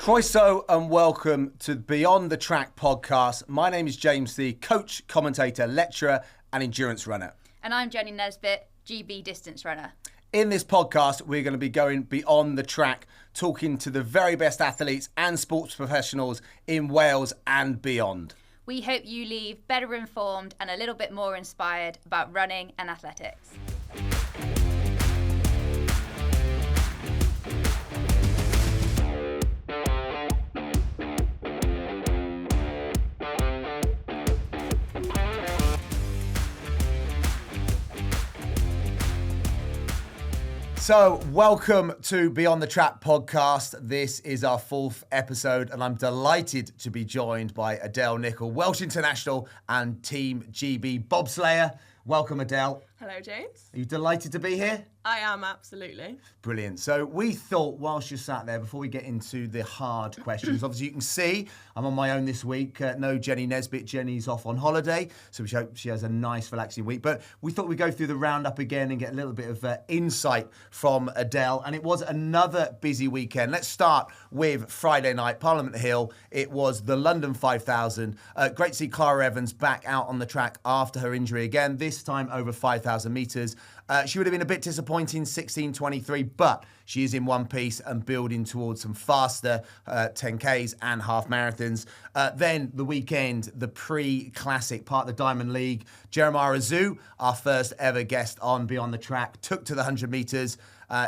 Croeso and welcome to Beyond the Track podcast. My name is James, the coach, commentator, lecturer and endurance runner. And I'm Jenny Nesbitt, GB distance runner. In this podcast, we're going to be going beyond the track, talking to the very best athletes and sports professionals in Wales and beyond. We hope you leave better informed and a little bit more inspired about running and athletics. So, welcome to Beyond the Track podcast. This is our fourth episode, and I'm delighted to be joined by Adele Nicoll, Welsh international and Team GB Bobsleigh. Welcome, Adele. Hello, James. Are you delighted to be here? I am, absolutely. Brilliant. So we thought, whilst you're sat there, before we get into the hard questions, obviously you can see I'm on my own this week. No Jenny Nesbitt. Jenny's off on holiday, so we hope she has a nice, relaxing week. But we thought we'd go through the roundup again and get a little bit of insight from Adele. And it was another busy weekend. Let's start with Friday night, Parliament Hill. It was the London 5000. Great to see Clara Evans back out on the track after her injury again, this time over 5,000 metres. She would have been a bit disappointing, 16:23, but she is in one piece and building towards some faster 10Ks and half marathons. Then the weekend, the pre-classic part of the Diamond League. Jeremiah Azu, our first ever guest on Beyond the Track, took to the 100 metres.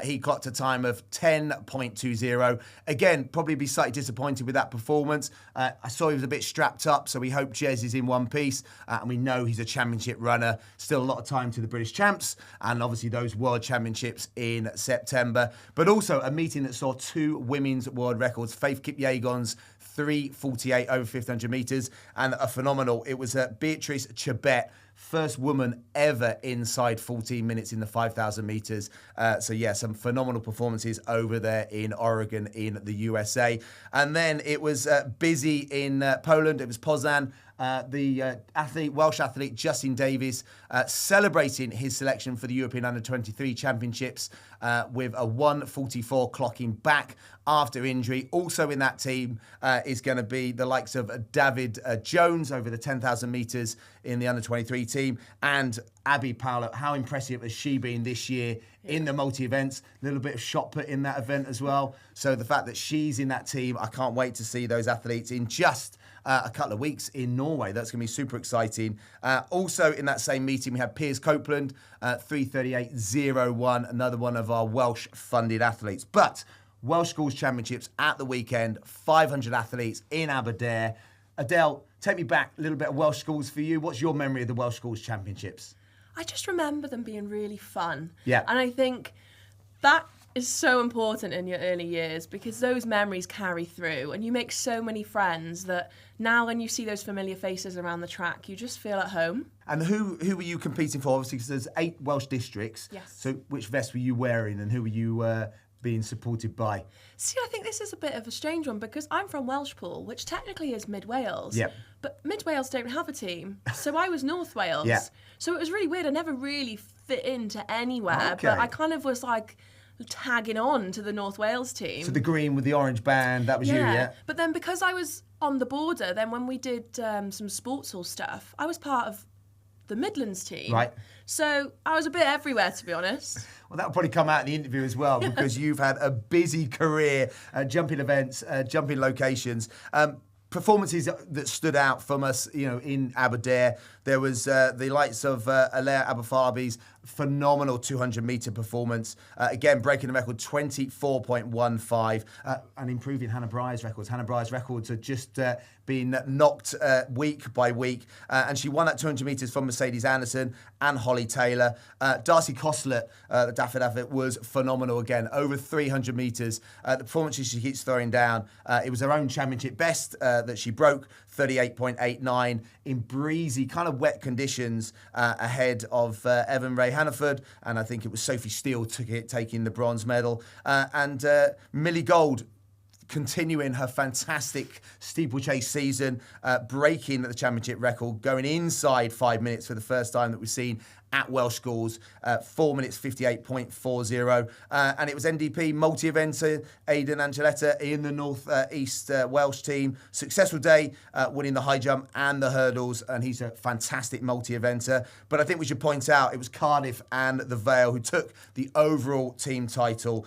He clocked a time of 10.20. Again, probably be slightly disappointed with that performance. I saw he was a bit strapped up, so we hope Jez is in one piece. And we know he's a championship runner. Still a lot of time to the British champs and obviously those World Championships in September. But also a meeting that saw two women's world records. Faith Kipyegon's 3:48 over 1,500 metres and a phenomenal. It was Beatrice Chebet, first woman ever inside 14 minutes in the 5,000 metres. So yeah, some phenomenal performances over there in Oregon in the USA. And then it was busy in Poland. It was Poznan. The Welsh athlete Justin Davies celebrating his selection for the European Under-23 Championships with a 1:44 clocking back after injury. Also in that team is going to be the likes of David Jones over the 10,000 metres in the Under-23 team, and Abby Powlett. How impressive has she been this year in the multi-events? A little bit of shot put in that event as well. So the fact that she's in that team, I can't wait to see those athletes in just a couple of weeks in Norway. That's going to be super exciting. Also in that same meeting, we had Piers Copeland, 3:38.01, another one of our Welsh-funded athletes. But Welsh Schools Championships at the weekend, 500 athletes in Aberdare. Adele, take me back, a little bit of Welsh Schools for you. What's your memory of the Welsh Schools Championships? I just remember them being really fun. Yeah. And I think that is so important in your early years because those memories carry through and you make so many friends that now when you see those familiar faces around the track, you just feel at home. And who were you competing for? Obviously, because there's 8 Welsh districts. Yes. So which vest were you wearing and who were you being supported by? See, I think this is a bit of a strange one because I'm from Welshpool, which technically is Mid Wales. Yep. But Mid Wales don't have a team, so I was North Wales. Yeah. So it was really weird. I never really fit into anywhere, Okay. but I kind of was like tagging on to the North Wales team. So the green with the orange band, that was you, yeah? But then because I was on the border, then when we did some sports hall stuff, I was part of the Midlands team. Right. So I was a bit everywhere, to be honest. Well, that'll probably come out in the interview as well because you've had a busy career, jumping events, jumping locations. Performances that stood out from us, in Aberdare. There was the likes of Alair Aberfarby's phenomenal 200-metre performance. Again, breaking the record, 24.15, and improving Hannah Bryer's records. Hannah Bryer's records are just been knocked week by week. And she won that 200 metres from Mercedes Anderson and Holly Taylor. Darcy Costlet, the Dafford athlete, was phenomenal again. Over 300 metres. The performances she keeps throwing down. It was her own championship best that she broke, 38.89 in breezy, kind of wet conditions ahead of Evan Ray Hannaford. And I think it was Sophie Steele taking the bronze medal. And Millie Gold continuing her fantastic steeplechase season, breaking the championship record, going inside 5 minutes for the first time that we've seen, at Welsh schools, 4 minutes 58.40. And it was NDP multi-eventer Aidan Angeletta in the North East Welsh team. Successful day, winning the high jump and the hurdles, and he's a fantastic multi-eventer. But I think we should point out it was Cardiff and the Vale who took the overall team title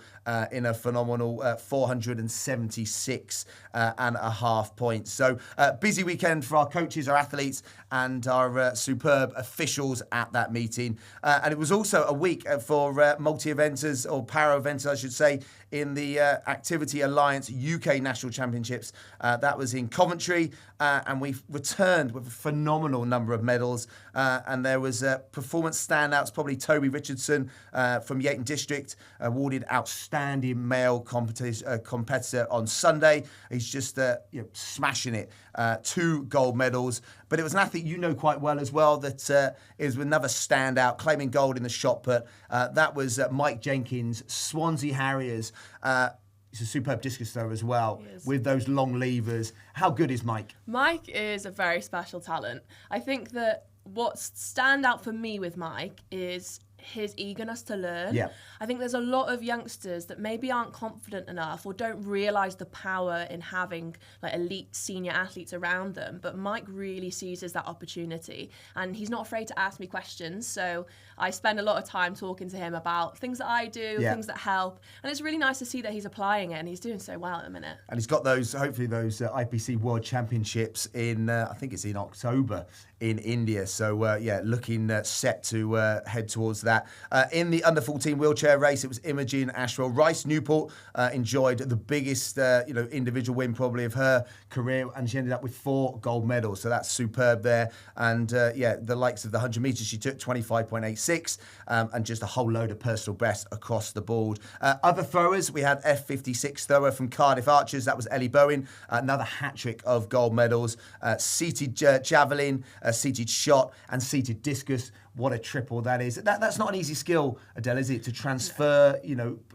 in a phenomenal 476 and a half points. So busy weekend for our coaches, our athletes, and our superb officials at that meeting. And it was also a week for multi-eventers, or para-eventers, I should say, in the Activity Alliance UK National Championships. That was in Coventry, and we returned with a phenomenal number of medals. And there was performance standouts, probably Toby Richardson from Yatton District, awarded Outstanding Male Competitor on Sunday. He's just smashing it. 2 gold medals. But it was an athlete you know quite well as well that is another standout, claiming gold in the shot put. That was Mike Jenkins, Swansea Harriers. He's a superb discus thrower as well, with those long levers. How good is Mike? Mike is a very special talent. I think that what's stand out for me with Mike is his eagerness to learn. Yeah. I think there's a lot of youngsters that maybe aren't confident enough or don't realise the power in having like elite senior athletes around them. But Mike really seizes that opportunity, and he's not afraid to ask me questions. So I spend a lot of time talking to him about things that I do, things that help, and it's really nice to see that he's applying it, and he's doing so well at the minute. And he's got hopefully those IPC World Championships in, I think it's in October in India. So looking set to head towards that. In the under-14 wheelchair race, it was Imogen Ashwell Rice. Newport enjoyed the biggest individual win probably of her career, and she ended up with 4 gold medals. So that's superb there. And the likes of the 100 metres, she took 25.86 and just a whole load of personal bests across the board. Other throwers, we had F56 thrower from Cardiff Archers. That was Ellie Bowen. Another hat-trick of gold medals. Seated javelin, seated shot, and seated discus. What a triple that is. That's not an easy skill, Adele, is it? To transfer,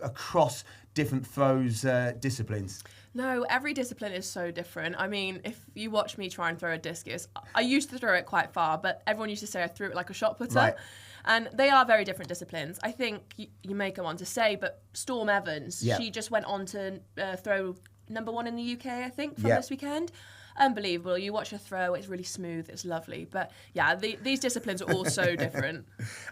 across different throws disciplines. No, every discipline is so different. I mean, if you watch me try and throw a discus, I used to throw it quite far, but everyone used to say I threw it like a shot putter. Right. And they are very different disciplines. I think you may go on to say, but Storm Evans, she just went on to throw number 1 in the UK, I think, from this weekend. Unbelievable. You watch her throw, it's really smooth, it's lovely. But yeah, these disciplines are all so different.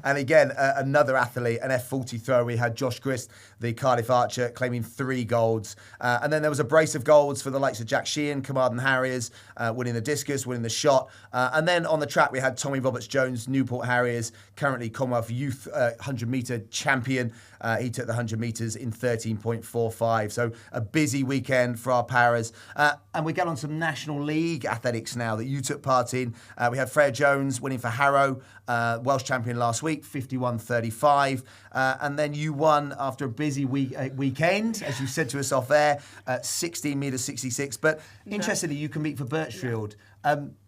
And again, another athlete, an F40 thrower. We had Josh Grist, the Cardiff Archer, claiming 3 golds. And then there was a brace of golds for the likes of Jack Sheehan, Carmarthen Harriers, winning the discus, winning the shot. And then on the track, we had Tommy Roberts-Jones, Newport Harriers, currently Commonwealth Youth 100-metre champion. He took the 100 metres in 13.45. So a busy weekend for our paras. And we get on some National League athletics now that you took part in. We had Freya Jones winning for Harrow, Welsh champion last week, 51.35. And then you won after a busy weekend, as you said to us off air, 16 metres 66. But interestingly, you compete for Birchfield.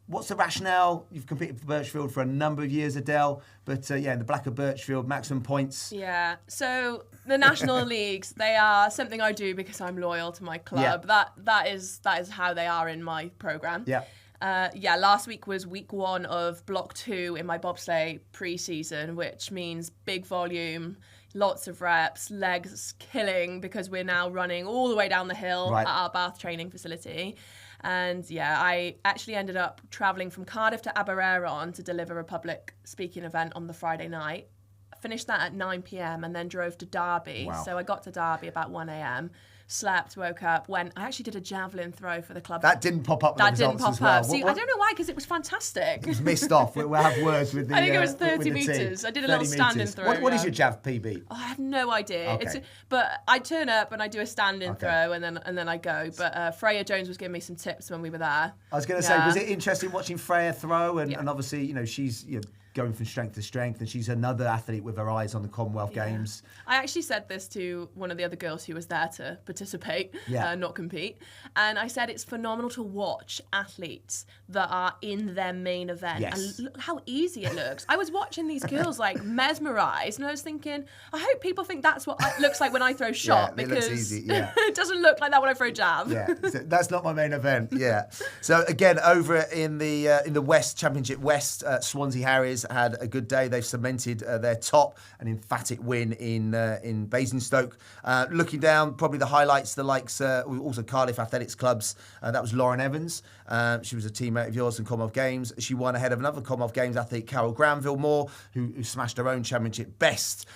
What's the rationale? You've competed for Birchfield for a number of years, Adele, but in the Black of Birchfield, maximum points. Yeah, so the National Leagues, they are something I do because I'm loyal to my club. Yeah. That is how they are in my programme. Yeah. Last week was week 1 of Block 2 in my bobsleigh pre-season, which means big volume, lots of reps, legs killing, because we're now running all the way down the hill at our Bath training facility. And I actually ended up travelling from Cardiff to Aberaeron to deliver a public speaking event on the Friday night. Finished that at 9 p.m. and then drove to Derby. Wow. So I got to Derby about 1 a.m. Slept, woke up, went. I actually did a javelin throw for the club. That didn't pop up. That didn't pop as well. up. See, I don't know why, because it was fantastic. It was missed off. We'll have words with the. I think it was 30 metres. I did a little standing throw. What is your jav PB? Oh, I have no idea. Okay. But I turn up and I do a standing throw and then I go. But Freya Jones was giving me some tips when we were there. I was going to say, was it interesting watching Freya throw? And obviously, she's going from strength to strength, and she's another athlete with her eyes on the Commonwealth Games. I actually said this to one of the other girls who was there to participate, not compete. And I said it's phenomenal to watch athletes that are in their main event. Yes. And look how easy it looks. I was watching these girls mesmerised, and I was thinking, I hope people think that's what it looks like when I throw shot, because it looks easy, it doesn't look like that when I throw jab. Yeah, that's not my main event. Yeah. So again, over in the West Championship West, Swansea Harriers Hammers had a good day. They've cemented their top, an emphatic win in Basingstoke. Looking down, probably the highlights, the likes, also Cardiff Athletics Clubs. That was Lauren Evans. She was a teammate of yours in Commonwealth Games. She won ahead of another Commonwealth Games athlete, Carol Granville-Moore, who smashed her own championship best.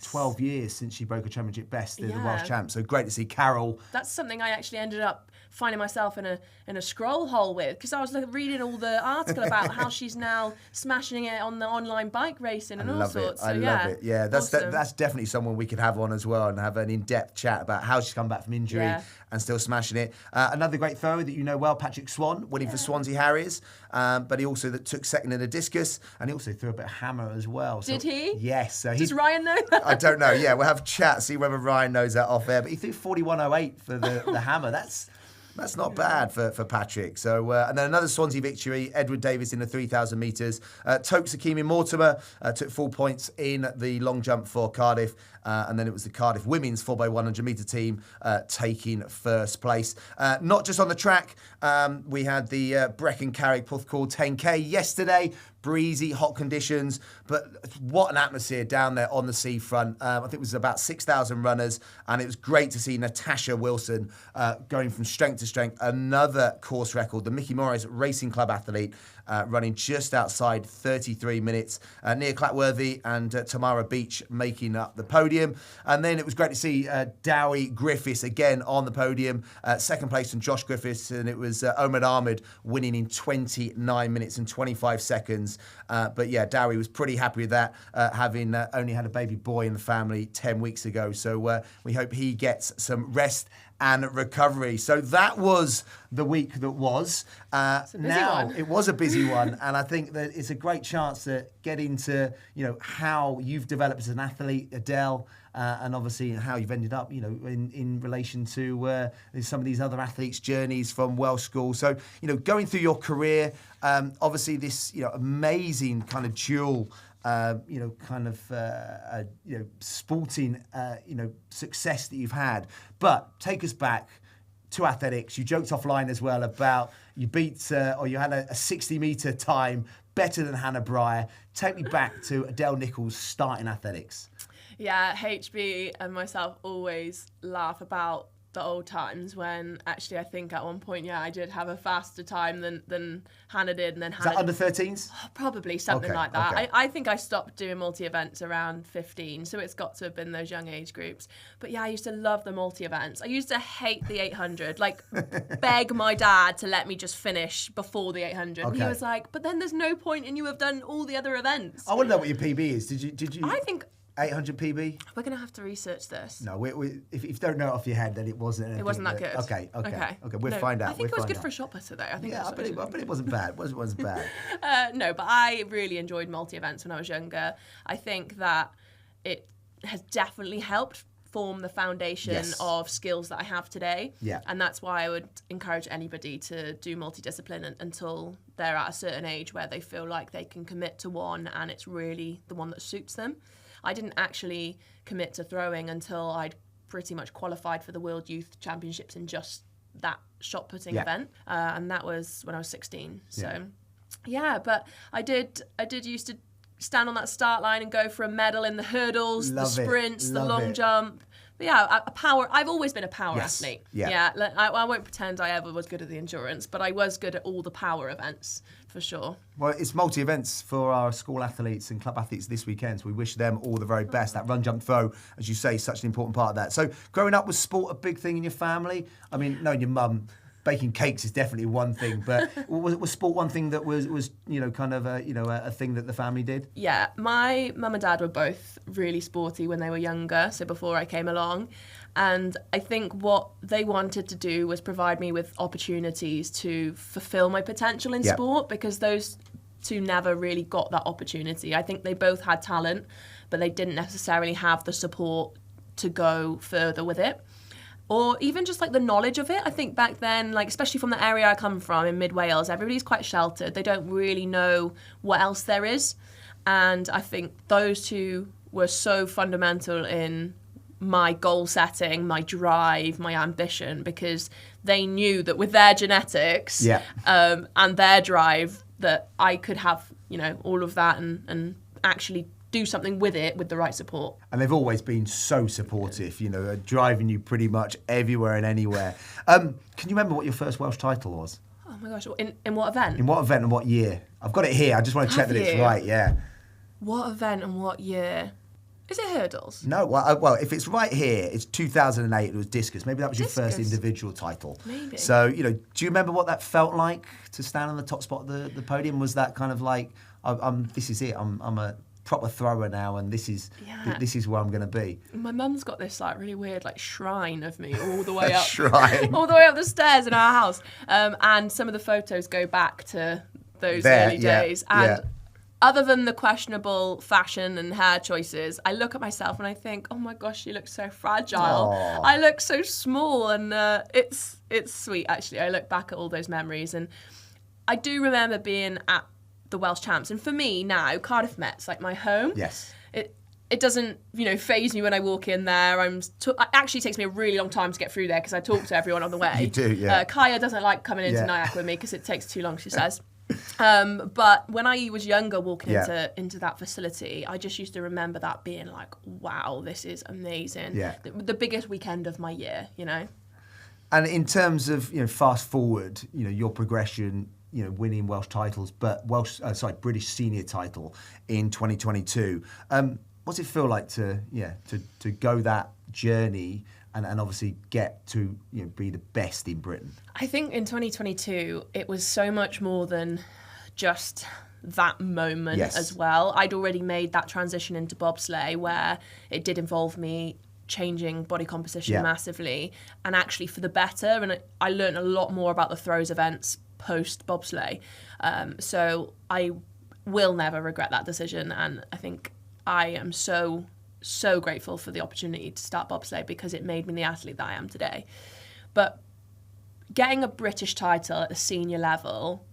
12 years since she broke a championship best in the Welsh Champs. So great to see Carol. That's something I actually ended up finding myself in a scroll hole with, because I was reading all the article about how she's now smashing it on the online bike racing and all sorts. I love it. Yeah, that's awesome. that's definitely someone we could have on as well and have an in-depth chat about how she's come back from injury and still smashing it. Another great thrower that you know well, Patrick Swan, winning for Swansea Harriers, but he also took second in the discus, and he also threw a bit of hammer as well. Did he? Yes. Does Ryan know that? I don't know. Yeah, we'll have a chat, see whether Ryan knows that off air. But he threw 41.08 for the hammer. That's not bad for Patrick. So, and then another Swansea victory, Edward Davis in the 3,000 metres. Toke Sakimi Mortimer took 4 points in the long jump for Cardiff. And then it was the Cardiff women's 4x100 metre team taking first place. Not just on the track, we had the Brecon Carrick Puthcall 10K yesterday. Breezy, hot conditions, but what an atmosphere down there on the seafront. I think it was about 6,000 runners, and it was great to see Natasha Wilson going from strength to strength. Another course record, the Mickey Morris Racing Club athlete, running just outside 33 minutes. Nia Clackworthy and Tamara Beach making up the podium. And then it was great to see Dowie Griffiths again on the podium. Second place from Josh Griffiths, and it was Omar Ahmed winning in 29 minutes and 25 seconds. But yeah, Dowie was pretty happy with that, having only had a baby boy in the family 10 weeks ago. So we hope he gets some rest and recovery. So that was the week that was. It was a busy one, and I think that it's a great chance to get into, how you've developed as an athlete, Adele, and obviously how you've ended up, in relation to some of these other athletes' journeys from Welsh school. So, going through your career, obviously this, amazing kind of dual sporting, success that you've had. But take us back to athletics. You joked offline as well about you beat, or you had a 60-metre time better than Hannah Breyer. Take me back to Adele Nicoll's start in athletics. Yeah, HB and myself always laugh about the old times when actually I think at one point, I did have a faster time than Hannah did. And then Is that under 13s? Probably something like that. Okay. I think I stopped doing multi-events around 15, so it's got to have been those young age groups. But I used to love the multi-events. I used to hate the 800, beg my dad to let me just finish before the 800. Okay. And he was like, but then there's no point in you have done all the other events. I want to know what your PB is. Did you? I think 800 PB? We're going to have to research this. No, if you don't know it off your head, then it wasn't. It wasn't that good. Okay. We'll find out. I think it was good for a shot putter, though. I bet it wasn't bad. It wasn't bad. No, but I really enjoyed multi-events when I was younger. I think that it has definitely helped form the foundation of skills that I have today. Yeah. And that's why I would encourage anybody to do multidiscipline until they're at a certain age where they feel like they can commit to one and it's really the one that suits them. I didn't actually commit to throwing until I'd pretty much qualified for the World Youth Championships in just that shot putting event, and that was when I was 16. So, but I did used to stand on that start line and go for a medal in the hurdles, the sprints, the long jump. But I've always been a power athlete. Yeah. I won't pretend I ever was good at the endurance, but I was good at all the power events, for sure. Well, it's multi-events for our school athletes and club athletes this weekend, so we wish them all the very best. That run, jump, throw, as you say, is such an important part of that. So growing up, was sport a big thing in your family? I mean, knowing your mum, baking cakes is definitely one thing, but was sport one thing that was kind of a thing that the family did? Yeah, my mum and dad were both really sporty when they were younger, so before I came along. And I think what they wanted to do was provide me with opportunities to fulfill my potential in sport, because those two never really got that opportunity. I think they both had talent, but they didn't necessarily have the support to go further with it. Or even just the knowledge of it. I think back then, especially from the area I come from in mid-Wales, everybody's quite sheltered. They don't really know what else there is. And I think those two were so fundamental in my goal setting, my drive, my ambition, because they knew that with their genetics and their drive that I could have all of that and actually do something with it with the right support. And they've always been so supportive, driving you pretty much everywhere and anywhere. Can you remember what your first Welsh title was? Oh my gosh, in what event? In what event and what year? I've got it here. I just want to check that it's right, yeah. What event and what year? Is it hurdles? No, well, if it's right here, it's 2008, it was discus. Maybe that was your first individual title. Maybe. So, do you remember what that felt like to stand on the top spot of the podium? Was that kind of like, this is it, I'm a proper thrower now, and this is where I'm going to be? My mum's got this really weird shrine of me all the way up. Shrine. All the way up the stairs in our house. And some of the photos go back to those early days. And other than the questionable fashion and hair choices, I look at myself and I think, oh my gosh, you look so fragile. Aww. I look so small, and it's sweet, actually. I look back at all those memories, and I do remember being at the Welsh Champs. And for me now, Cardiff Met's like my home. Yes. It doesn't, faze me when I walk in there. It actually takes me a really long time to get through there because I talk to everyone on the way. You do, yeah. Kaya doesn't like coming into Nyack with me because it takes too long, she says. But when I was younger, walking into that facility, I just used to remember that being like, wow, this is amazing. Yeah. The biggest weekend of my year, And in terms of, fast forward, your progression, winning Welsh titles, but British senior title in 2022. What's it feel like to go that journey and obviously get to be the best in Britain? I think in 2022 it was so much more than just that moment as well. I'd already made that transition into bobsleigh where it did involve me changing body composition massively, and actually for the better. And I learned a lot more about the throws events post bobsleigh. So I will never regret that decision, and I think I am so grateful for the opportunity to start bobsleigh because it made me the athlete that I am today. But getting a British title at the senior level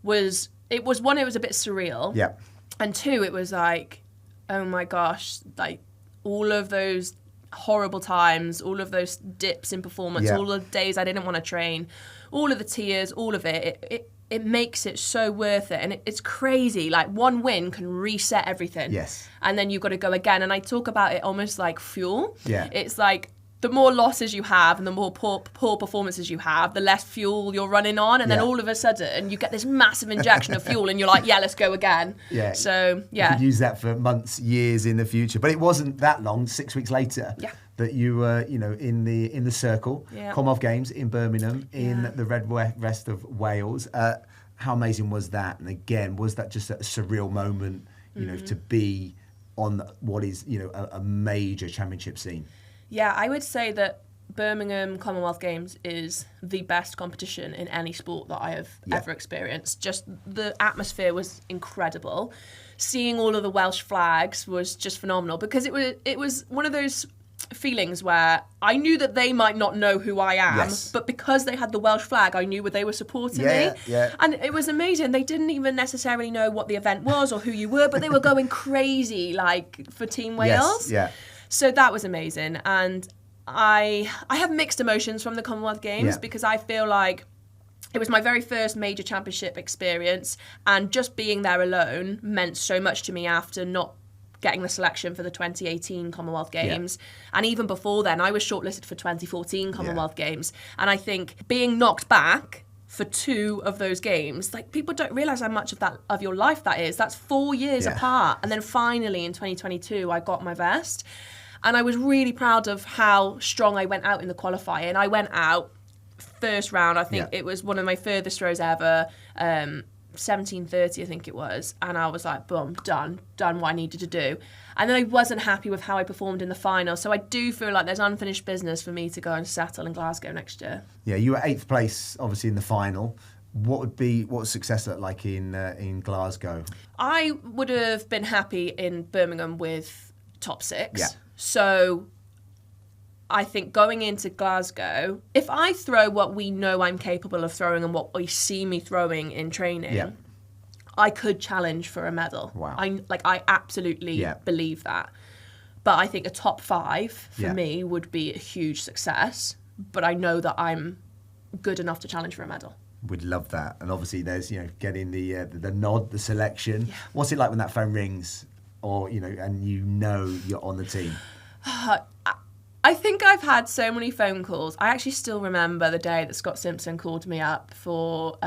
was a bit surreal. Yeah. And two, it was like, oh my gosh, like all of those horrible times, all of those dips in performance, all of the days I didn't want to train, all of the tears, all of it makes it so worth it. And it's crazy. Like one win can reset everything. Yes. And then you've got to go again. And I talk about it almost like fuel. Yeah. It's like the more losses you have and the more poor performances you have, the less fuel you're running on. And then all of a sudden you get this massive injection of fuel and you're like, let's go again. Yeah. So, yeah. You could use that for months, years in the future. But it wasn't that long, 6 weeks later. Yeah. That you were, in the circle, Commonwealth Games in Birmingham, in the Red West of Wales. How amazing was that? And again, was that just a surreal moment, to be on what is, a major championship scene? Yeah, I would say that Birmingham Commonwealth Games is the best competition in any sport that I have ever experienced. Just the atmosphere was incredible. Seeing all of the Welsh flags was just phenomenal because it was one of those feelings where I knew that they might not know who I am, but because they had the Welsh flag, I knew they were supporting me. Yeah. And it was amazing. They didn't even necessarily know what the event was or who you were, but they were going crazy for Team Wales. Yeah. So that was amazing. And I have mixed emotions from the Commonwealth Games because I feel like it was my very first major championship experience, and just being there alone meant so much to me after not getting the selection for the 2018 Commonwealth Games. And even before then, I was shortlisted for 2014 Commonwealth Games. And I think being knocked back for 2 of those games, people don't realise how much of your life that is. That's 4 years apart. And then finally in 2022, I got my vest. And I was really proud of how strong I went out in the qualifying. I went out first round, I think it was one of my furthest throws ever, 17:30 I think it was, and I was like, boom, done what I needed to do. And then I wasn't happy with how I performed in the final, so I do feel like there's unfinished business for me to go and settle in Glasgow next year. Yeah, you were 8th place obviously in the final. What would success look like in Glasgow? I would have been happy in Birmingham with top 6. So I think going into Glasgow, if I throw what we know I'm capable of throwing and what we see me throwing in training, I could challenge for a medal. Wow. I absolutely believe that. But I think a top 5 for me would be a huge success. But I know that I'm good enough to challenge for a medal. Would love that. And obviously there's, getting the nod, the selection. Yeah. What's it like when that phone rings or, and you're on the team? I think I've had so many phone calls. I actually still remember the day that Scott Simpson called me up for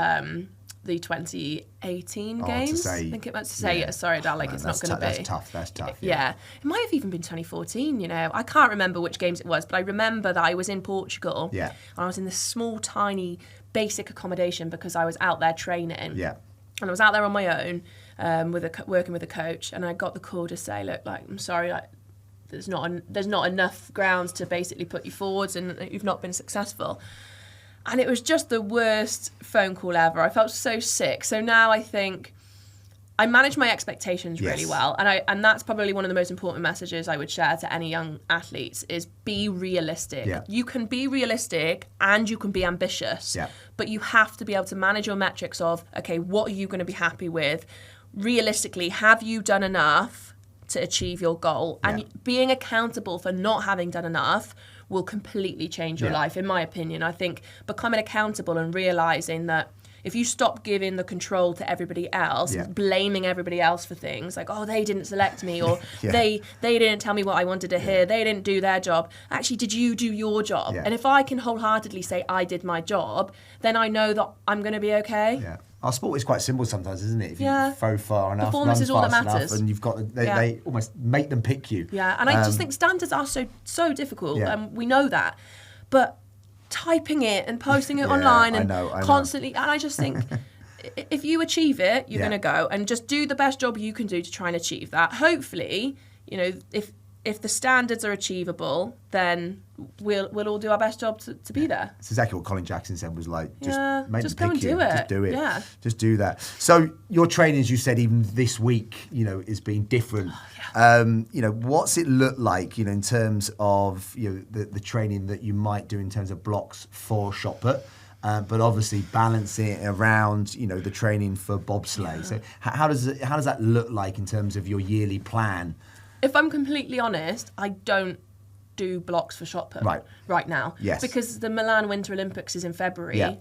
the 2018 games. I think it meant to say, sorry, Adele, it's not going to be. That's tough. Yeah. It might have even been 2014, I can't remember which games it was, but I remember that I was in Portugal. Yeah. And I was in this small, tiny, basic accommodation because I was out there training. Yeah. And I was out there on my own, working with a coach, and I got the call to say, look, I'm sorry, there's not enough grounds to basically put you forwards, and you've not been successful. And it was just the worst phone call ever. I felt so sick. So now I think I manage my expectations really well, and that's probably one of the most important messages I would share to any young athletes is be realistic. Yeah. You can be realistic and you can be ambitious, but you have to be able to manage your metrics of, okay, what are you going to be happy with? Realistically, have you done enough to achieve your goal? And being accountable for not having done enough will completely change your life, in my opinion. I think becoming accountable and realising that if you stop giving the control to everybody else, blaming everybody else for things like, oh, they didn't select me, or they didn't tell me what I wanted to hear, they didn't do their job. Actually, did you do your job? And if I can wholeheartedly say I did my job, then I know that I'm going to be okay. Yeah. Our sport is quite simple sometimes, isn't it? If you throw far enough, performance run is all that fast matters. enough, and you've got they almost make them pick you. Yeah, and I just think standards are so difficult, and we know that. But typing it and posting it online and constantly, and I just think if you achieve it, you're going to go, and just do the best job you can do to try and achieve that. Hopefully, if the standards are achievable, then we'll all do our best job to be there. It's exactly what Colin Jackson said, was like, just make just them go pick and you. do it. Just do it. Yeah. Just do that. So your training, as you said, even this week, is being different. What's it look like, in terms of the training that you might do in terms of blocks for shot put, but obviously balancing it around the training for bobsleigh. So how does that look like in terms of your yearly plan? If I'm completely honest, I don't do blocks for shot put right now. Yes. Because the Milan Winter Olympics is in February. Yeah.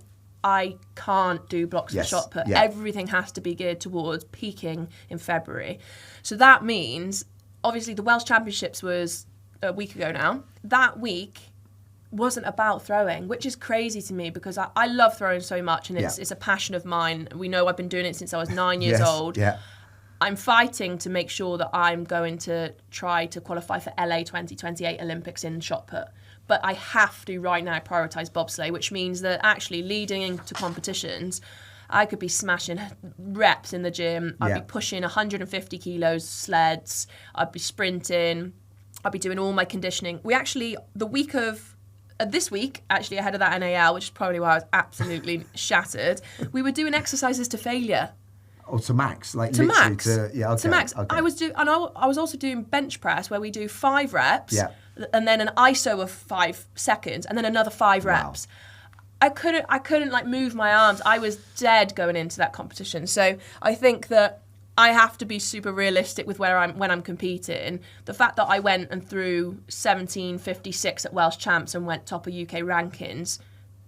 I can't do blocks for shot put. Yeah. Everything has to be geared towards peaking in February. So that means, obviously, the Welsh Championships was a week ago now. That week wasn't about throwing, which is crazy to me because I love throwing so much, and it's a passion of mine. We know I've been doing it since I was 9 years old. Yeah. I'm fighting to make sure that I'm going to try to qualify for LA 2028 Olympics in shot put. But I have to right now prioritise bobsleigh, which means that actually leading into competitions, I could be smashing reps in the gym. I'd be pushing 150 kilos sleds. I'd be sprinting. I'd be doing all my conditioning. We actually, the week of this week, actually ahead of that NAL, which is probably why I was absolutely shattered, we were doing exercises to failure. Oh, to max, like to literally max. to max. Okay. I was also doing bench press where we do 5 reps, and then an ISO of 5 seconds, and then another 5 reps. I couldn't like move my arms. I was dead going into that competition. So I think that I have to be super realistic with when I'm competing. The fact that I went and threw 17.56 at Welsh Champs and went top of UK rankings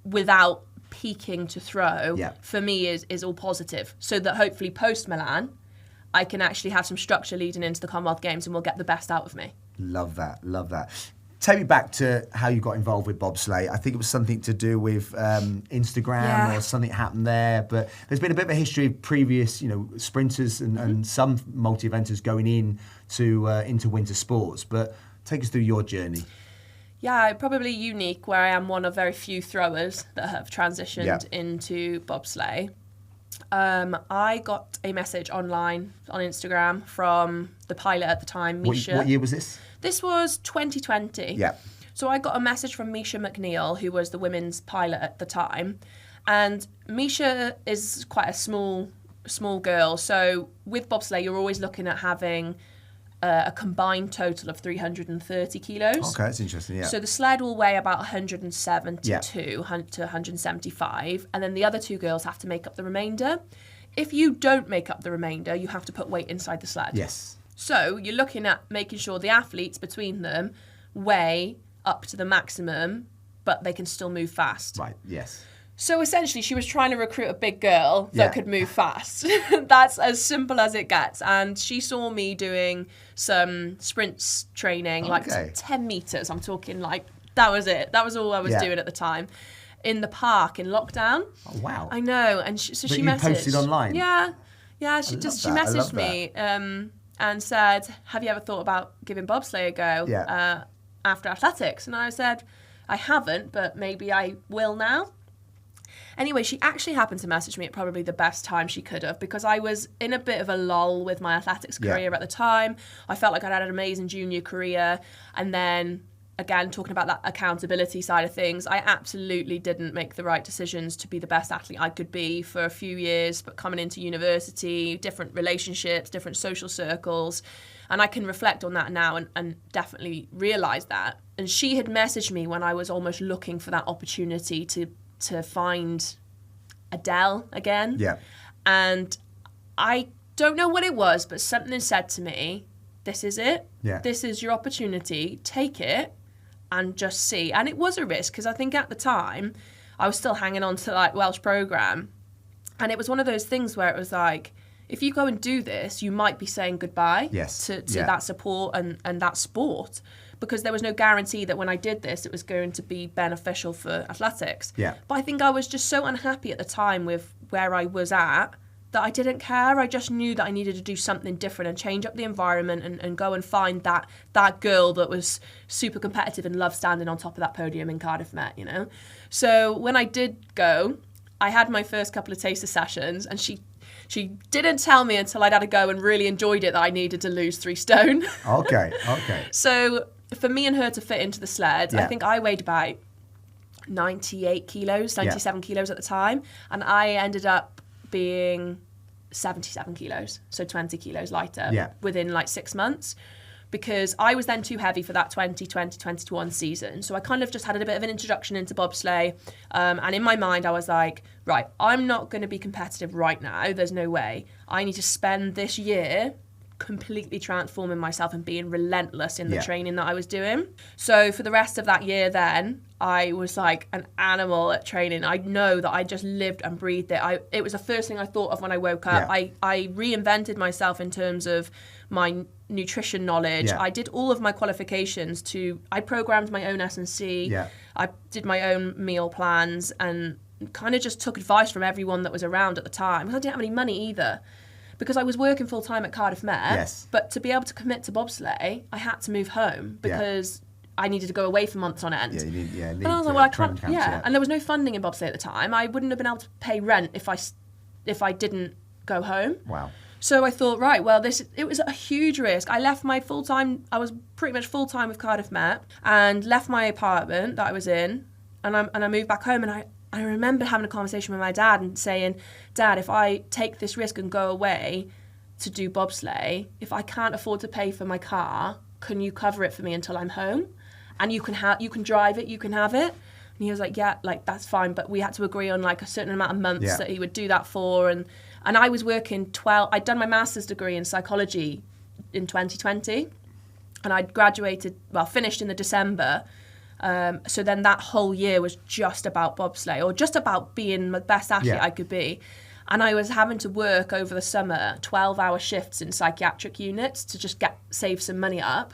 without peaking to throw, for me is all positive, so that hopefully post Milan I can actually have some structure leading into the Commonwealth Games and we'll get the best out of me. Love that. Take me back to how you got involved with bobsleigh. I think it was something to do with Instagram or something happened there, but there's been a bit of a history of previous sprinters and some multi-eventers going into winter sports, but take us through your journey. Yeah, probably unique where I am one of very few throwers that have transitioned into bobsleigh. I got a message online on Instagram from the pilot at the time, Misha. What year was this? This was 2020. Yeah. So I got a message from Misha McNeil, who was the women's pilot at the time. And Misha is quite a small girl. So with bobsleigh, you're always looking at having a combined total of 330 kilos. Okay, that's interesting, yeah. So the sled will weigh about 172 to 175, and then the other 2 girls have to make up the remainder. If you don't make up the remainder, you have to put weight inside the sled. Yes. So you're looking at making sure the athletes between them weigh up to the maximum, but they can still move fast. Right, yes. So essentially, she was trying to recruit a big girl that Yeah. could move fast. That's as simple as it gets. And she saw me doing some sprints training, like Okay. 10 meters. I'm talking like, that was it. That was all I was Yeah. doing at the time. In the park in lockdown. Oh, wow. I know. And so But she you messaged. posted online? Yeah. Yeah, I she love messaged that. me and said, have you ever thought about giving bobsleigh a go Yeah. after athletics? And I said, I haven't, but maybe I will now. Anyway, she actually happened to message me at probably the best time she could have, because I was in a bit of a lull with my athletics career at the time. I felt like I'd had an amazing junior career. And then, again, talking about that accountability side of things, I absolutely didn't make the right decisions to be the best athlete I could be for a few years, but coming into university, different relationships, different social circles. And I can reflect on that now and definitely realise that. And she had messaged me when I was almost looking for that opportunity to find Adele again. Yeah. And I don't know what it was, but something said to me, this is it. Yeah. This is your opportunity. Take it and just see. And it was a risk, because I think at the time I was still hanging on to like Welsh programme. And it was one of those things where it was like, if you go and do this, you might be saying goodbye to that support and that sport, because there was no guarantee that when I did this, it was going to be beneficial for athletics. Yeah. But I think I was just so unhappy at the time with where I was at that I didn't care. I just knew that I needed to do something different and change up the environment and go and find that girl that was super competitive and loved standing on top of that podium in Cardiff Met, you know? So when I did go, I had my first couple of taster sessions, and she didn't tell me until I'd had a go and really enjoyed it that I needed to lose 3 stone. Okay. So for me and her to fit into the sled, Yeah. I think I weighed about 98 kilos, 97 kilos at the time. And I ended up being 77 kilos, so 20 kilos lighter within like 6 months. Because I was then too heavy for that 2020-2021 season. So I kind of just had a bit of an introduction into bobsleigh. And in my mind, I was like, right, I'm not going to be competitive right now. There's no way. I need to spend this year completely transforming myself and being relentless in the training that I was doing. So for the rest of that year then, I was like an animal at training. I know that I just lived and breathed it. It was the first thing I thought of when I woke up. Yeah. I reinvented myself in terms of my nutrition knowledge. Yeah. I did all of my qualifications I programmed my own S&C. Yeah. I did my own meal plans and kind of just took advice from everyone that was around at the time. Because I didn't have any money either. Because I was working full time at Cardiff Met. Yes. But to be able to commit to bobsleigh, I had to move home because I needed to go away for months on end. Yeah, you need And I was like, well, I can't. And there was no funding in bobsleigh at the time. I wouldn't have been able to pay rent if I didn't go home. Wow. So I thought, right, well, it was a huge risk. I left my full-time, I was pretty much full-time with Cardiff Met, and left my apartment that I was in, and I moved back home, and I remember having a conversation with my dad and saying, Dad, if I take this risk and go away to do bobsleigh, if I can't afford to pay for my car, can you cover it for me until I'm home? And you can drive it, you can have it. And he was like, yeah, like that's fine, but we had to agree on like a certain amount of months that he would do that for, and I was working I'd done my master's degree in psychology in 2020, and I'd finished in the December. So then that whole year was just about bobsleigh, or just about being the best athlete I could be. And I was having to work over the summer 12-hour shifts in psychiatric units to just save some money up.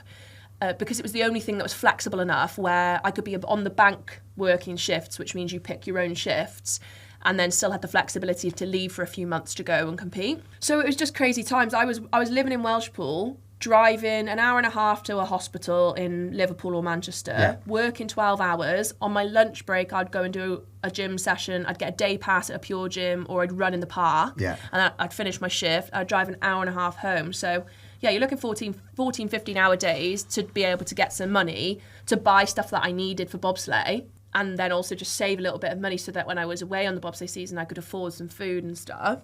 Because it was the only thing that was flexible enough where I could be on the bank working shifts, which means you pick your own shifts, and then still had the flexibility to leave for a few months to go and compete. So it was just crazy times. I was living in Welshpool, driving an hour and a half to a hospital in Liverpool or Manchester, working 12 hours. On my lunch break, I'd go and do a gym session. I'd get a day pass at a Pure Gym, or I'd run in the park. Yeah. And I'd finish my shift. I'd drive an hour and a half home. So yeah, you're looking 14, 15-hour days to be able to get some money to buy stuff that I needed for bobsleigh, and then also just save a little bit of money so that when I was away on the bobsleigh season, I could afford some food and stuff.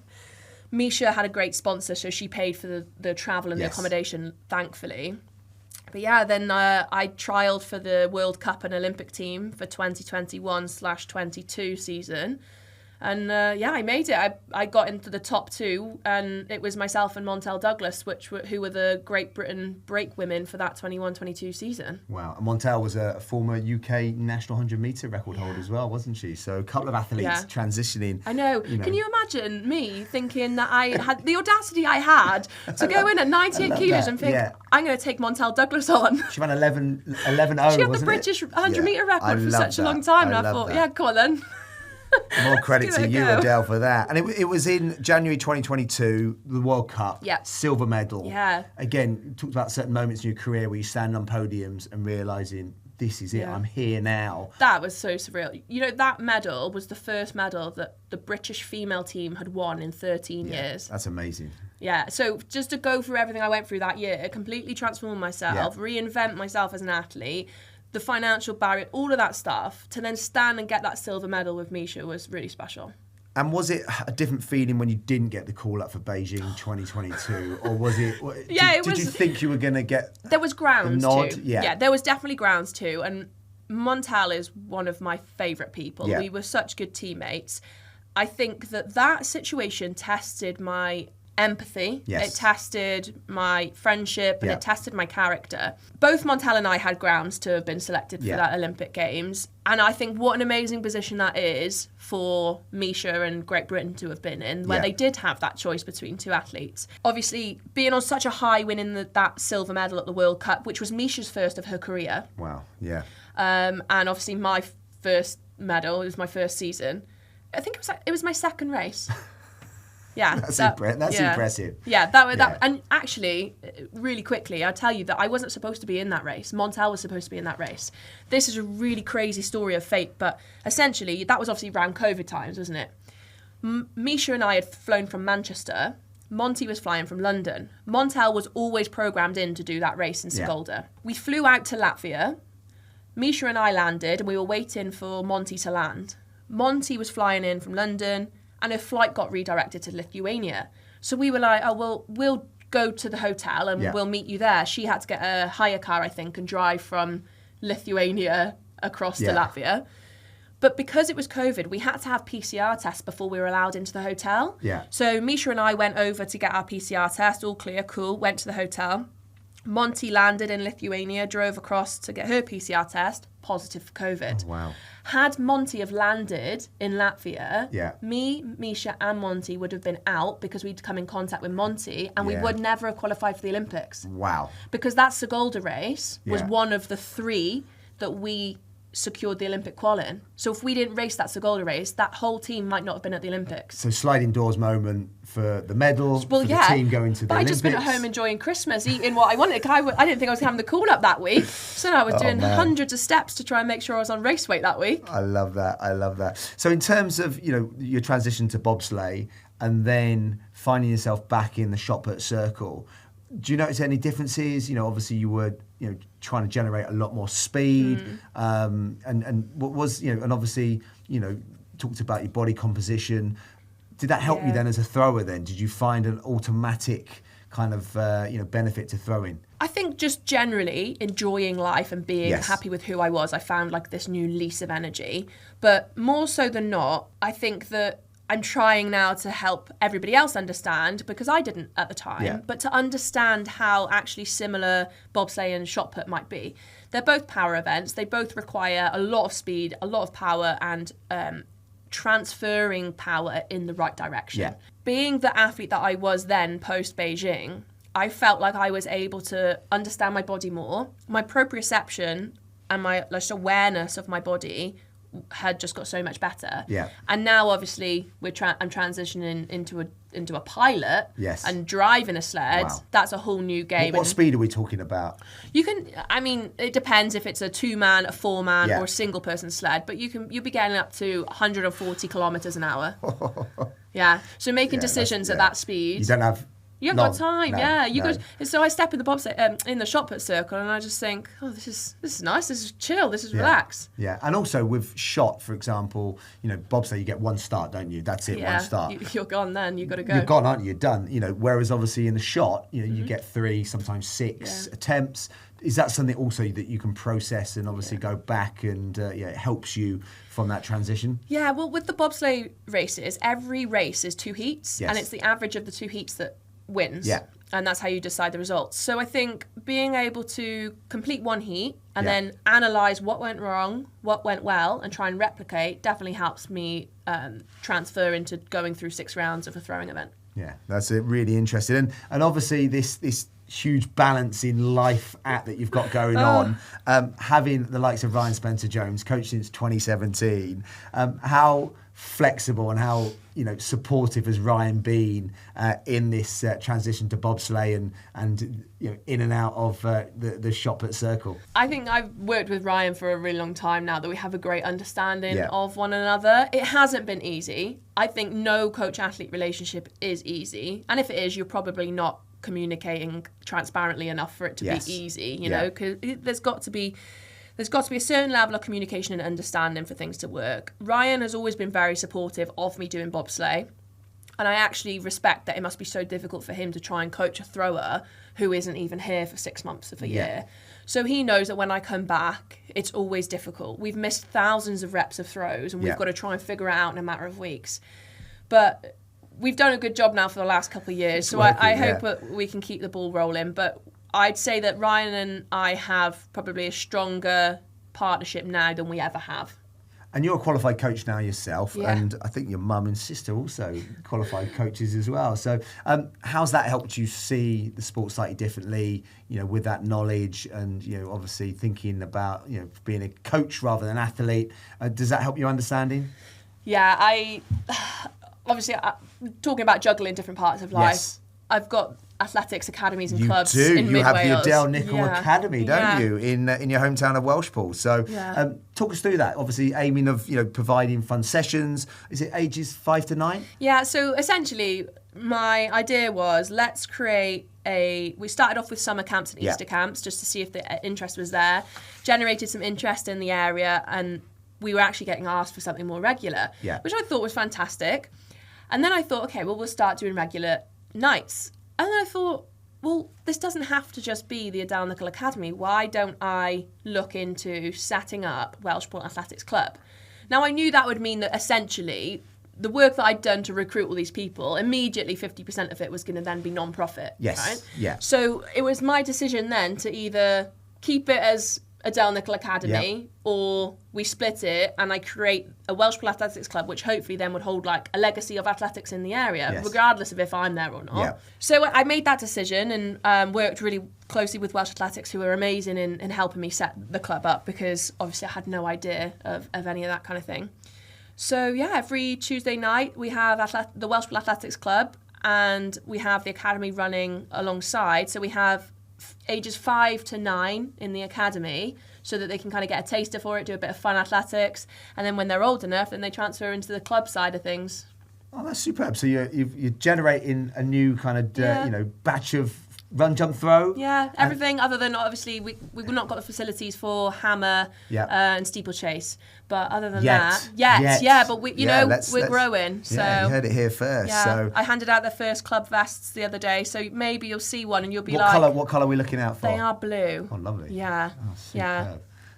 Misha had a great sponsor, so she paid for the travel and the accommodation, thankfully. But yeah, then I trialled for the World Cup and Olympic team for 2021/22 season. And I made it. I got into the top 2, and it was myself and Montel Douglas, who were the Great Britain break women for that 21-22 season. Wow. And Montel was a former UK national 100-metre record holder as well, wasn't she? So a couple of athletes transitioning. I know. Can you imagine me thinking that I had the audacity I had to go in at 98 kilos and think, I'm going to take Montel Douglas on. She ran 11-0, She had the British 100-metre record for such a long time. And I thought, go on then. More credit to you, Adele, for that. And it was in January 2022, the World Cup, silver medal. Yeah. Again, you talked about certain moments in your career where you stand on podiums and realising, this is it, I'm here now. That was so surreal. That medal was the first medal that the British female team had won in 13 years. That's amazing. Yeah, so just to go through everything I went through that year, completely transform myself, reinvent myself as an athlete, the financial barrier, all of that stuff, to then stand and get that silver medal with Misha was really special. And was it a different feeling when you didn't get the call up for Beijing 2022, or was it? Did you think you were going to get? There was grounds the nod? to. Yeah, there was definitely grounds to. And Montel is one of my favourite people. Yeah. We were such good teammates. I think that situation tested my empathy. Yes. It tested my friendship, and it tested my character. Both Montel and I had grounds to have been selected for that Olympic Games. And I think what an amazing position that is for Misha and Great Britain to have been in, where they did have that choice between two athletes. Obviously, being on such a high, winning that silver medal at the World Cup, which was Misha's first of her career. Wow, yeah. And obviously my first medal, it was my first season. I think it was my second race. Yeah, that's impressive. Yeah, that. And actually, really quickly, I'll tell you that I wasn't supposed to be in that race. Montel was supposed to be in that race. This is a really crazy story of fate, but essentially, that was obviously around COVID times, wasn't it? Misha and I had flown from Manchester. Monty was flying from London. Montel was always programmed in to do that race in Sigulda. Yeah. We flew out to Latvia. Misha and I landed, and we were waiting for Monty to land. Monty was flying in from London, and her flight got redirected to Lithuania. So we were like, we'll go to the hotel and we'll meet you there. She had to get a hire car, I think, and drive from Lithuania across to Latvia. But because it was COVID, we had to have PCR tests before we were allowed into the hotel. Yeah. So Misha and I went over to get our PCR test, all clear, cool, went to the hotel. Monty landed in Lithuania, drove across to get her PCR test, positive for COVID. Oh, wow. Had Monty have landed in Latvia, me, Misha and Monty would have been out because we'd come in contact with Monty, and we would never have qualified for the Olympics. Wow. Because that Sigulda race was one of the 3 that we secured the Olympic qual in. So if we didn't race that Sigulda race, that whole team might not have been at the Olympics. So sliding doors moment for the medal, for the team going to the Olympics. I just been at home enjoying Christmas, eating what I wanted. I didn't think I was having the call up that week. So I was doing hundreds of steps to try and make sure I was on race weight that week. I love that. So in terms of, your transition to bobsleigh and then finding yourself back in the shot put circle, do you notice any differences? Obviously you were, trying to generate a lot more speed, and what was, and obviously, talked about your body composition. Did that help you then as a thrower then? Did you find an automatic kind of, benefit to throwing? I think just generally enjoying life and being happy with who I was. I found like this new lease of energy. But more so than not, I think that I'm trying now to help everybody else understand, because I didn't at the time, but to understand how actually similar bobsleigh and shot put might be. They're both power events. They both require a lot of speed, a lot of power, and transferring power in the right direction. Yeah. Being the athlete that I was then post-Beijing, I felt like I was able to understand my body more. My proprioception and my awareness of my body had just got so much better. Yeah. And now obviously I'm transitioning into a pilot and driving a sled. Wow. That's a whole new game. What speed are we talking about? It depends if it's a 2-man, a 4-man or a single person sled, but you'll be getting up to 140 kilometers an hour. Yeah. So making decisions at that speed. You don't have You haven't got time, No, yeah. You no. got. So I step in the bobsleigh, in the shot put circle, and I just think, oh, this is nice. This is chill. This is relax. Yeah, and also with shot, for example, bobsleigh, you get one start, don't you? That's it, one start. You're gone then. You've got to go. You're gone, aren't you? You're done. Whereas obviously in the shot, you get 3, sometimes 6 attempts. Is that something also that you can process and obviously go back and it helps you from that transition? Yeah, well, with the bobsleigh races, every race is 2 heats, Yes. and it's the average of the 2 heats that wins. Yeah. And that's how you decide the results. So I think being able to complete 1 heat and then analyse what went wrong, what went well, and try and replicate definitely helps me transfer into going through 6 rounds of a throwing event. Yeah, that's really interesting. And obviously this huge balance in life that you've got going on, having the likes of Ryan Spencer-Jones, coached since 2017, how flexible and how supportive has Ryan been in this transition to bobsleigh and in and out of the shot put circle? I think I've worked with Ryan for a really long time now, that we have a great understanding of one another. It hasn't been easy. I think no coach-athlete relationship is easy, and if it is, you're probably not communicating transparently enough for it to be easy, because there's got to be a certain level of communication and understanding for things to work. Ryan has always been very supportive of me doing bobsleigh, and I actually respect that it must be so difficult for him to try and coach a thrower who isn't even here for 6 months of a year. So he knows that when I come back, it's always difficult. We've missed thousands of reps of throws, and we've got to try and figure it out in a matter of weeks. But we've done a good job now for the last couple of years, so I hope that we can keep the ball rolling. But I'd say that Ryan and I have probably a stronger partnership now than we ever have. And you're a qualified coach now yourself, and I think your mum and sister also qualified coaches as well. So how's that helped you see the sport slightly differently, with that knowledge and, obviously thinking about, being a coach rather than an athlete? Does that help your understanding? Yeah, obviously, talking about juggling different parts of life, I've got athletics academies and clubs in You have Mid-Wales. the Adele Nicoll Academy, don't you, in your hometown of Welshpool? So talk us through that. Obviously, aiming of providing fun sessions. Is it ages 5 to 9? Yeah. So essentially, my idea was let's create we started off with summer camps and Easter camps just to see if the interest was there. Generated some interest in the area, and we were actually getting asked for something more regular, which I thought was fantastic. And then I thought, okay, well, we'll start doing regular nights. And then I thought, well, this doesn't have to just be the Adele Nicoll Academy. Why don't I look into setting up Welshpool Athletics Club? Now, I knew that would mean that essentially the work that I'd done to recruit all these people, immediately 50% of it was going to then be non-profit. Yes, right? yeah. So it was my decision then to either keep it as Adele Nicoll Academy, or we split it and I create a Welshpool Athletics Club, which hopefully then would hold like a legacy of athletics in the area, regardless of if I'm there or not. So I made that decision and worked really closely with Welsh Athletics, who were amazing in helping me set the club up, because obviously I had no idea of any of that kind of thing. So every Tuesday night we have the Welshpool Athletics Club, and we have the academy running alongside. So we have ages 5 to 9 in the academy, so that they can kind of get a taster for it, do a bit of fun athletics, and then when they're old enough, then they transfer into the club side of things. Oh, that's superb. So you're generating a new kind of batch of run, jump, throw. Yeah, everything other than obviously we've not got the facilities for hammer and steeplechase. But other than that, but we're growing. So yeah, you heard it here first. Yeah, so I handed out the first club vests the other day, so maybe you'll see one and you'll be what colour are we looking out for? They are blue. Oh, lovely. Yeah,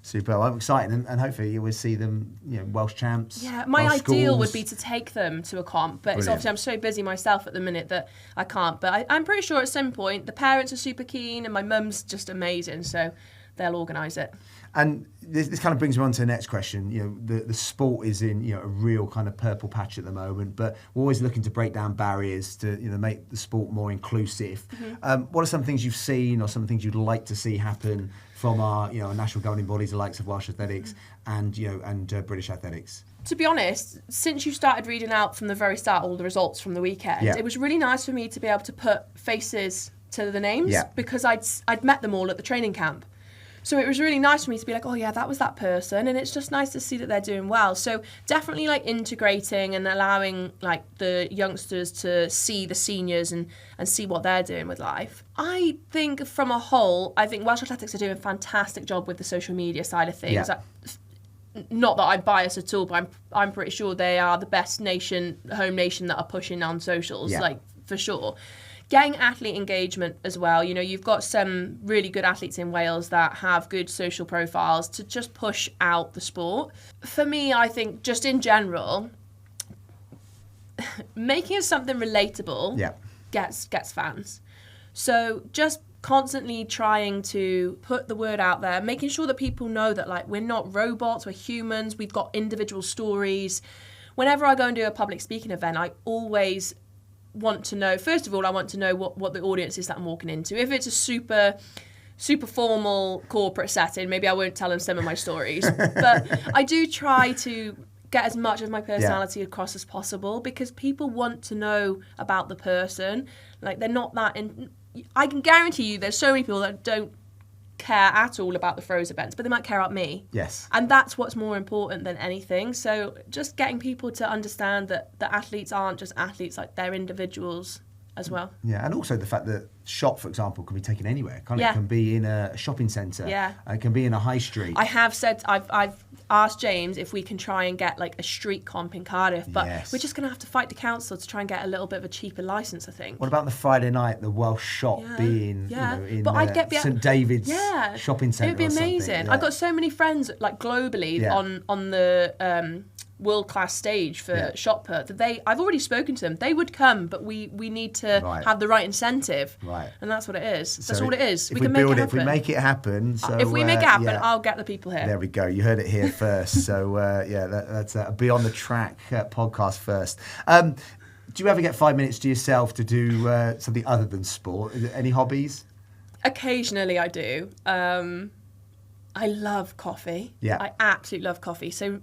Superb. I'm excited, and hopefully you will see them, Welsh champs. Yeah, my Welsh ideal schools. would be to take them to a comp, but it's obviously I'm so busy myself at the minute that I can't. But I'm pretty sure at some point the parents are super keen, and my mum's just amazing, so they'll organise it. And this kind of brings me on to the next question. The sport is in a real kind of purple patch at the moment, but we're always looking to break down barriers to make the sport more inclusive. Mm-hmm. What are some things you've seen, or some things you'd like to see happen from our national governing bodies, the likes of Welsh Athletics and British Athletics? To be honest, since you started reading out from the very start all the results from the weekend, it was really nice for me to be able to put faces to the names, because I'd met them all at the training camp. So it was really nice for me to be like, oh yeah, that was that person, and it's just nice to see that they're doing well. So definitely like integrating and allowing like the youngsters to see the seniors and see what they're doing with life. I think from a whole, I think Welsh Athletics are doing a fantastic job with the social media side of things. Yeah. Not that I'm biased at all, but I'm pretty sure they are the best home nation that are pushing on socials, like for sure. Getting athlete engagement as well. You know, you've got some really good athletes in Wales that have good social profiles to just push out the sport. For me, I think just in general, making something relatable gets fans. So just constantly trying to put the word out there, making sure that people know that like we're not robots, we're humans, we've got individual stories. Whenever I go and do a public speaking event, I always want to know, first of all, I want to know what the audience is that I'm walking into. If it's a super formal corporate setting, maybe I won't tell them some of my stories. But I do try to get as much of my personality across as possible, because people want to know about the person. Like they're not that I can guarantee you there's so many people that don't care at all about the throws events, but they might care about me. Yes. And that's what's more important than anything. So just getting people to understand that the athletes aren't just athletes, like they're individuals as well. Yeah, and also the fact that shop, for example, can be taken anywhere. It can be in a shopping centre. Yeah. It can be in a high street. I have said, I've asked James if we can try and get like a street comp in Cardiff, but we're just going to have to fight the council to try and get a little bit of a cheaper licence, I think. What about the Friday night, the Welsh shop being, in St David's shopping centre? It would be amazing. Yeah. I've got so many friends like globally on the world-class stage for shot put that I've already spoken to them. They would come, but we need to have the right incentive. Right. And that's what it is. That's all it is. We can make it happen. If we make it happen. So, if we make it happen, I'll get the people here. There we go. You heard it here first. So, that's Beyond the Track podcast first. Do you ever get 5 minutes to yourself to do something other than sport? Any hobbies? Occasionally I do. I love coffee. Yeah. I absolutely love coffee. So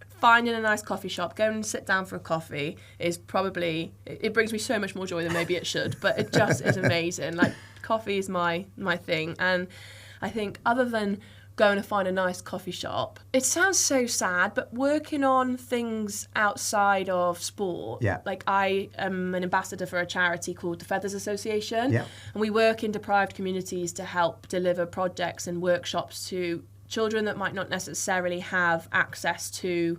finding a nice coffee shop, going and sit down for a coffee is probably, it brings me so much more joy than maybe it should, but it just is amazing. Like coffee is my thing. And I think other than going to find a nice coffee shop, it sounds so sad, but working on things outside of sport, like I am an ambassador for a charity called the Feathers Association, and we work in deprived communities to help deliver projects and workshops to children that might not necessarily have access to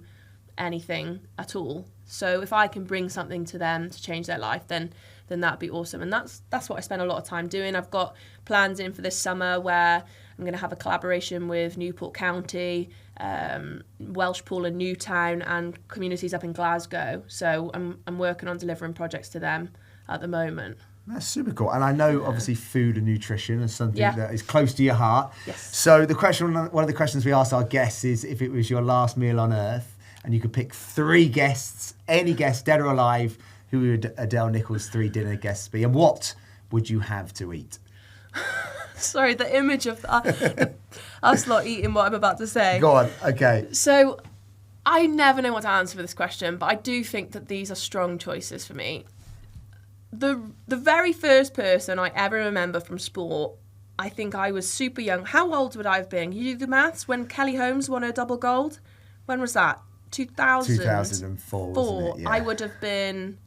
anything at all. So if I can bring something to them to change their life, then that'd be awesome. And that's what I spend a lot of time doing. I've got plans in for this summer where I'm going to have a collaboration with Newport County, Welshpool and Newtown, and communities up in Glasgow. So I'm working on delivering projects to them at the moment. That's super cool. And I know, obviously, food and nutrition is something that is close to your heart. Yes. So one of the questions we asked our guests is, if it was your last meal on Earth and you could pick 3 guests, any guest, dead or alive, who would Adele Nicoll's 3 dinner guests be? And what would you have to eat? Sorry, the image of us lot eating what I'm about to say. Go on, okay. So I never know what to answer for this question, but I do think that these are strong choices for me. The very first person I ever remember from sport, I think I was super young. How old would I have been? You do the maths? When Kelly Holmes won her double gold? When was that? 2004, wasn't it? Yeah. I would have been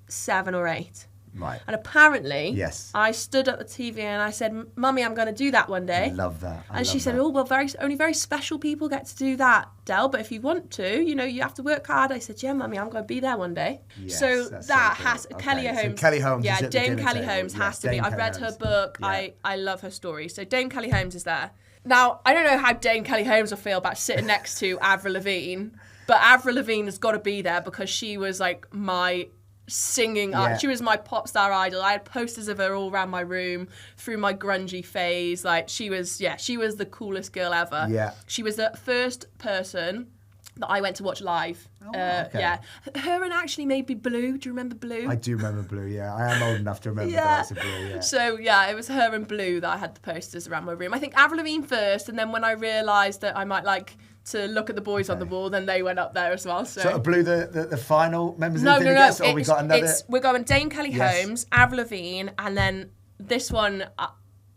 7 or 8. Right. And apparently, I stood at the TV and I said, Mummy, I'm going to do that one day. I love that. And she said, oh, well, only very special people get to do that, Del, but if you want to, you have to work hard. I said, yeah, Mummy, I'm going to be there one day. Yes, so that so has, cool. Kelly Holmes. So Kelly Holmes is at the Dame dinner Kelly table. Holmes has to be. I've read her book. Yeah. I love her story. So Dame Kelly Holmes is there. Now, I don't know how Dame Kelly Holmes will feel about sitting next to Avril Lavigne, but Avril Lavigne has got to be there because she was like my singing she was my pop star idol. I had posters of her all around my room through my grungy phase. Like she was the coolest girl ever. Yeah. She was the first person that I went to watch live. Okay. Yeah. Her and actually maybe Blue. Do you remember Blue? I do remember Blue, yeah. I am old enough to remember the likes of Blue, yeah. So, it was her and Blue that I had the posters around my room. I think Avril Lavigne first, and then when I realised that I might like to look at the boys on the wall, then they went up there as well. So are Blue the final members no, of the dinner guests, or we got another? We're going Dame Kelly Holmes, Avril Lavigne, and then this one,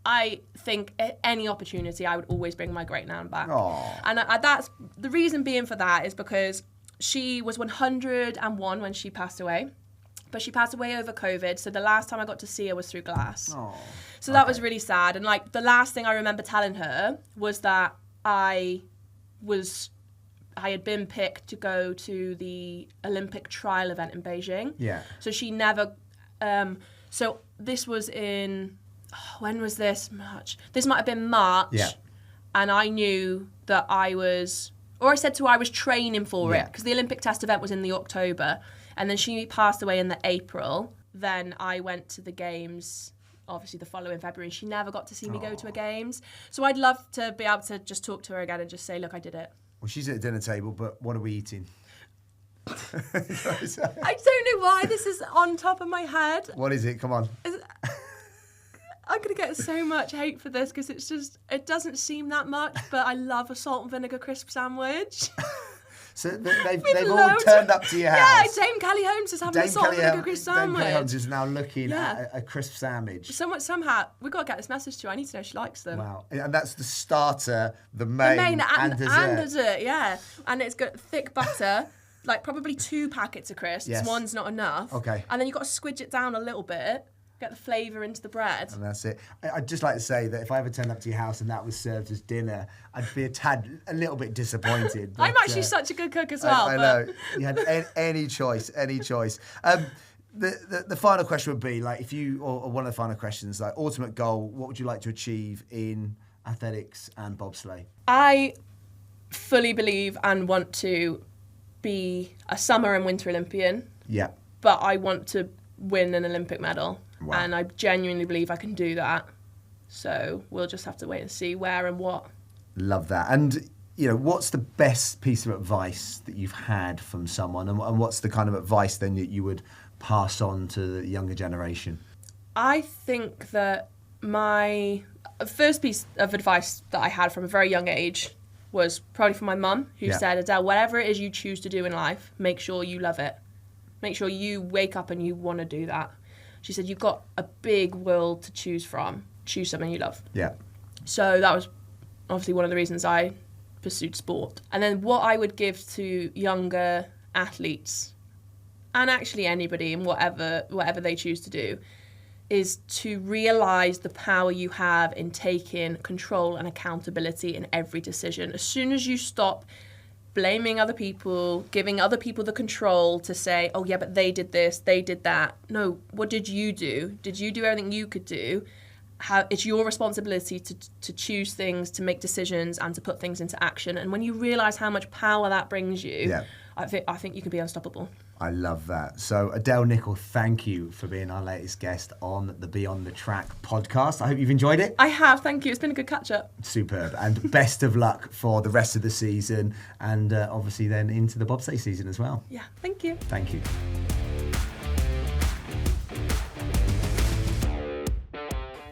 I think at any opportunity, I would always bring my great nan back. Aww. And that's the reason being for that is because she was 101 when she passed away. But she passed away over COVID, so the last time I got to see her was through glass. Aww. So that was really sad. And like the last thing I remember telling her was that I had been picked to go to the Olympic trial event in Beijing. Yeah. So she never. So this was in. When was this? March. This might have been March. Yeah. And I knew that I was, or I said to her I was training for it because the Olympic test event was in the October. And then she passed away in the April. Then I went to the games, obviously the following February. She never got to see me go to a games. So I'd love to be able to just talk to her again and just say, look, I did it. Well, she's at the dinner table, but what are we eating? I don't know why this is on top of my head. What is it? Come on. I'm going to get so much hate for this because it doesn't seem that much, but I love a salt and vinegar crisp sandwich. So they've all turned up to your house. Yeah, Dame Kelly Holmes is having a salt and vinegar crisp sandwich. Dame Kelly Holmes is now looking at a crisp sandwich. Somehow, we've got to get this message to her. I need to know if she likes them. Wow. And that's the starter, the main and dessert. And dessert, yeah. And it's got thick butter, like probably 2 packets of crisps. Yes. One's not enough. Okay. And then you've got to squidge it down a little bit. Get the flavour into the bread. And that's it. I'd just like to say that if I ever turned up to your house and that was served as dinner, I'd be a little bit disappointed. But, I'm actually such a good cook as well. I know. You had any choice. The final question would be, like, if you, or one of the final questions, like, ultimate goal, what would you like to achieve in athletics and bobsleigh? I fully believe and want to be a summer and winter Olympian. Yeah. But I want to win an Olympic medal. Wow. And I genuinely believe I can do that. So we'll just have to wait and see where and what. Love that. And, you know, what's the best piece of advice that you've had from someone? And what's the kind of advice then that you would pass on to the younger generation? I think that my first piece of advice that I had from a very young age was probably from my mum, who said, Adele, whatever it is you choose to do in life, make sure you love it. Make sure you wake up and you want to do that. She said, you've got a big world to choose from. Choose something you love. Yeah. So that was obviously one of the reasons I pursued sport. And then what I would give to younger athletes, and actually anybody in whatever they choose to do, is to realise the power you have in taking control and accountability in every decision. As soon as you stop blaming other people, giving other people the control to say, oh yeah, but they did this, they did that. No, what did you do? Did you do everything you could do? It's your responsibility to choose things, to make decisions, and to put things into action. And when you realise how much power that brings you, I think you can be unstoppable. I love that. So Adele Nicoll, thank you for being our latest guest on the Beyond the Track podcast. I hope you've enjoyed it. I have, thank you. It's been a good catch-up. Superb. And best of luck for the rest of the season and obviously then into the bobsleigh season as well. Yeah, thank you. Thank you.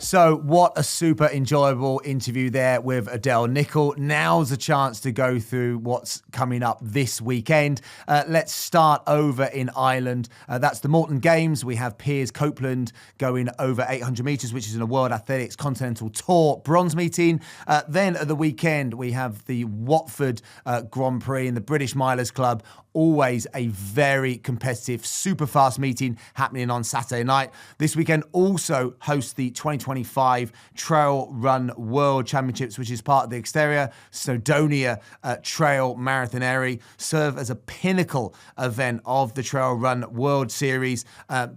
So what a super enjoyable interview there with Adele Nicoll. Now's a chance to go through what's coming up this weekend. Let's start over in Ireland. That's the Commonwealth Games. We have Piers Copeland going over 800 metres, which is in a World Athletics Continental Tour bronze meeting. Then at the weekend, we have the Watford Grand Prix in the British Milers Club. Always a very competitive, super fast meeting happening on Saturday night. This weekend also hosts the 2025 Trail Run World Championships, which is part of the Exterior Snowdonia Trail Marathon Area, serve as a pinnacle event of the Trail Run World Series,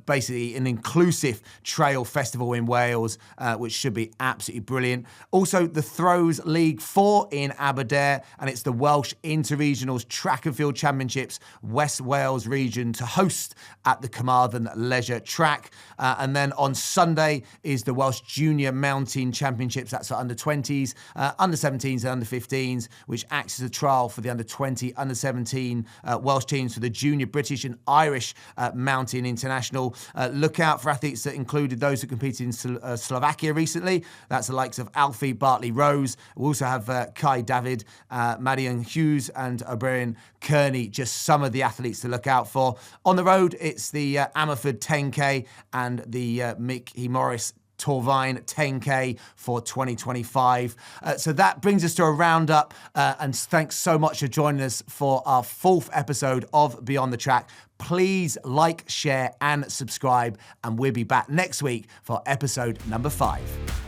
basically an inclusive trail festival in Wales, which should be absolutely brilliant. Also, the Throws League 4 in Aberdare, and it's the Welsh Interregionals Track and Field Championships, West Wales region, to host at the Carmarthen Leisure Track. And then on Sunday is the Welsh Junior Mountain Championships. That's for under 20s, under 17s and under 15s, which acts as a trial for the under 20, under 17 Welsh teams for the Junior British and Irish Mountain International. Look out for athletes that included those who competed in Slovakia recently. That's the likes of Alfie Bartley-Rose. We also have Kai David, Marion Hughes and O'Brien Kearney, just some of the athletes to look out for. On the road, it's the Ammerford 10K and the Mick E. Morris Torvine 10K for 2025. So that brings us to a roundup, and thanks so much for joining us for our 4th episode of Beyond the Track. Please like, share, and subscribe, and we'll be back next week for episode number 5.